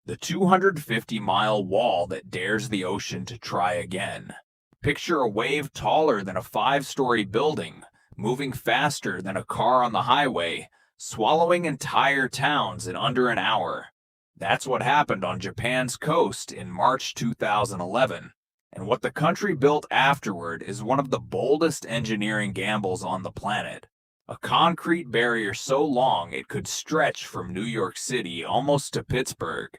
The 250-mile wall that dares the ocean to try again. Picture a wave taller than a five-story building, moving faster than a car on the highway, swallowing entire towns in under an hour. That's what happened on Japan's coast in March 2011. And what the country built afterward is one of the boldest engineering gambles on the planet. A concrete barrier so long it could stretch from New York City almost to Pittsburgh.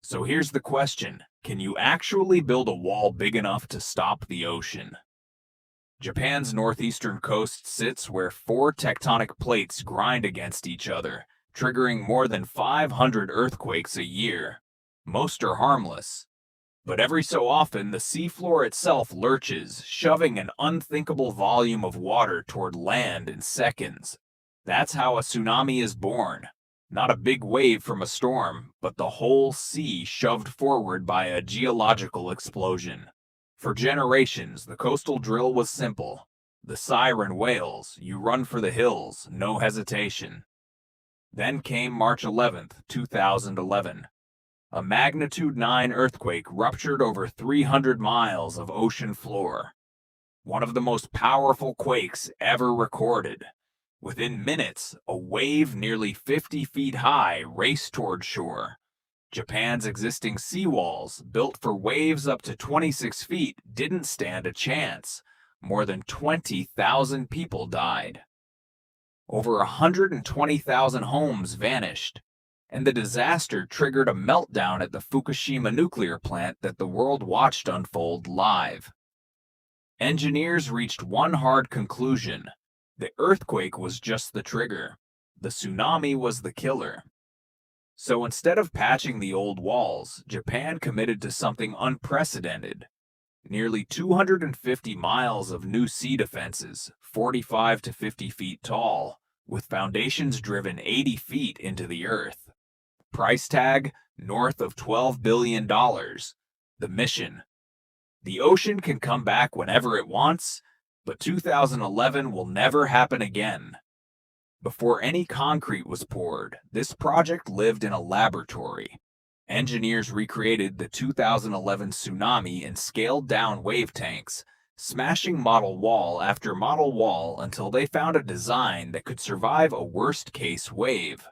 So here's the question: can you actually build a wall big enough to stop the ocean? Japan's northeastern coast sits where four tectonic plates grind against each other, triggering more than 500 earthquakes a year. Most are harmless. But every so often, the seafloor itself lurches, shoving an unthinkable volume of water toward land in seconds. That's how a tsunami is born. Not a big wave from a storm, but the whole sea shoved forward by a geological explosion. For generations, the coastal drill was simple. The siren wails, you run for the hills, no hesitation. Then came March 11th, 2011. A magnitude 9 earthquake ruptured over 300 miles of ocean floor. One of the most powerful quakes ever recorded. Within minutes, a wave nearly 50 feet high raced toward shore. Japan's existing seawalls, built for waves up to 26 feet, didn't stand a chance. More than 20,000 people died. Over 120,000 homes vanished. And the disaster triggered a meltdown at the Fukushima nuclear plant that the world watched unfold live. Engineers reached one hard conclusion. The earthquake was just the trigger. The tsunami was the killer. So instead of patching the old walls, Japan committed to something unprecedented. Nearly 250 miles of new sea defenses, 45 to 50 feet tall, with foundations driven 80 feet into the earth. Price tag, north of $12 billion. The mission: the ocean can come back whenever it wants, but 2011 will never happen again. Before any concrete was poured, this project lived in a laboratory. Engineers recreated the 2011 tsunami in scaled-down wave tanks, smashing model wall after model wall until they found a design that could survive a worst-case wave.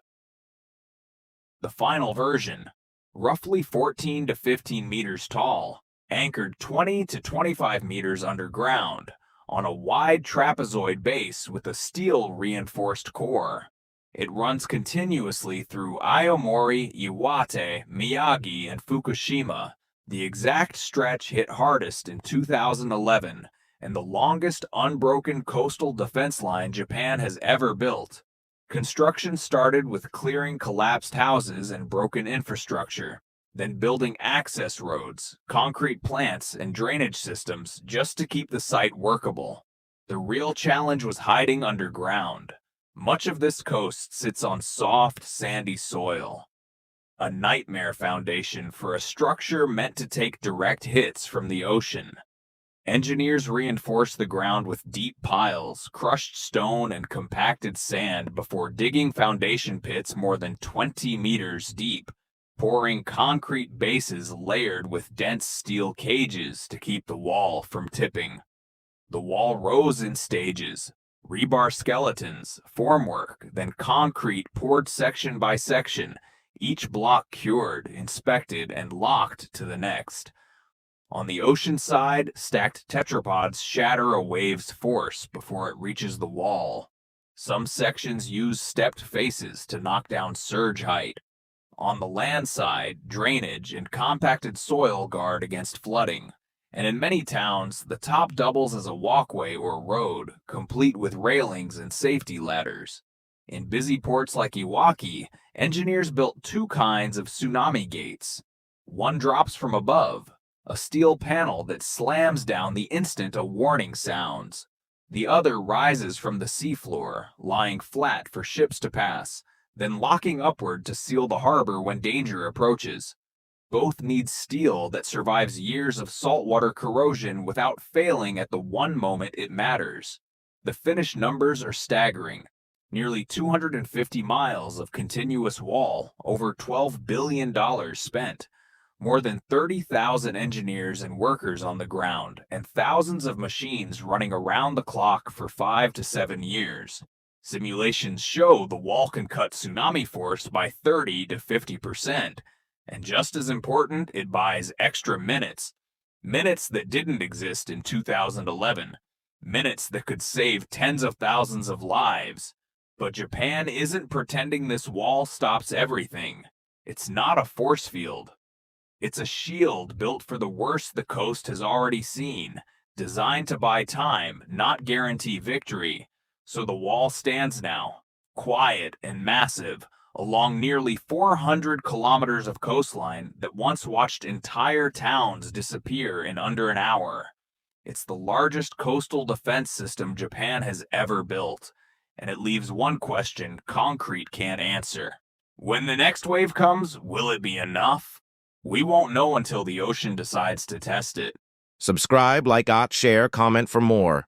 The final version, roughly 14 to 15 meters tall, anchored 20 to 25 meters underground, on a wide trapezoid base with a steel-reinforced core. It runs continuously through Aomori, Iwate, Miyagi, and Fukushima. The exact stretch hit hardest in 2011, and the longest unbroken coastal defense line Japan has ever built. Construction started with clearing collapsed houses and broken infrastructure, then building access roads, concrete plants, and drainage systems just to keep the site workable. The real challenge was hiding underground. Much of this coast sits on soft, sandy soil. A nightmare foundation for a structure meant to take direct hits from the ocean. Engineers reinforced the ground with deep piles, crushed stone, and compacted sand before digging foundation pits more than 20 meters deep, pouring concrete bases layered with dense steel cages to keep the wall from tipping. The wall rose in stages: rebar skeletons, formwork, then concrete poured section by section, each block cured, inspected, and locked to the next. On the ocean side, stacked tetrapods shatter a wave's force before it reaches the wall. Some sections use stepped faces to knock down surge height. On the land side, drainage and compacted soil guard against flooding. And in many towns, the top doubles as a walkway or road, complete with railings and safety ladders. In busy ports like Iwaki, engineers built two kinds of tsunami gates. One drops from above, a steel panel that slams down the instant a warning sounds. The other rises from the seafloor, lying flat for ships to pass, then locking upward to seal the harbor when danger approaches. Both need steel that survives years of saltwater corrosion without failing at the one moment it matters. The finished numbers are staggering. Nearly 250 miles of continuous wall, over $12 billion spent, more than 30,000 engineers and workers on the ground, and thousands of machines running around the clock for 5 to 7 years. Simulations show the wall can cut tsunami force by 30 to 50%, and just as important, it buys extra minutes. Minutes that didn't exist in 2011. Minutes that could save tens of thousands of lives. But Japan isn't pretending this wall stops everything. It's not a force field. It's a shield built for the worst the coast has already seen, designed to buy time, not guarantee victory. So the wall stands now, quiet and massive, along nearly 400 kilometers of coastline that once watched entire towns disappear in under an hour. It's the largest coastal defense system Japan has ever built, and it leaves one question concrete can't answer. When the next wave comes, will it be enough? We won't know until the ocean decides to test it. Subscribe, like, share, comment for more.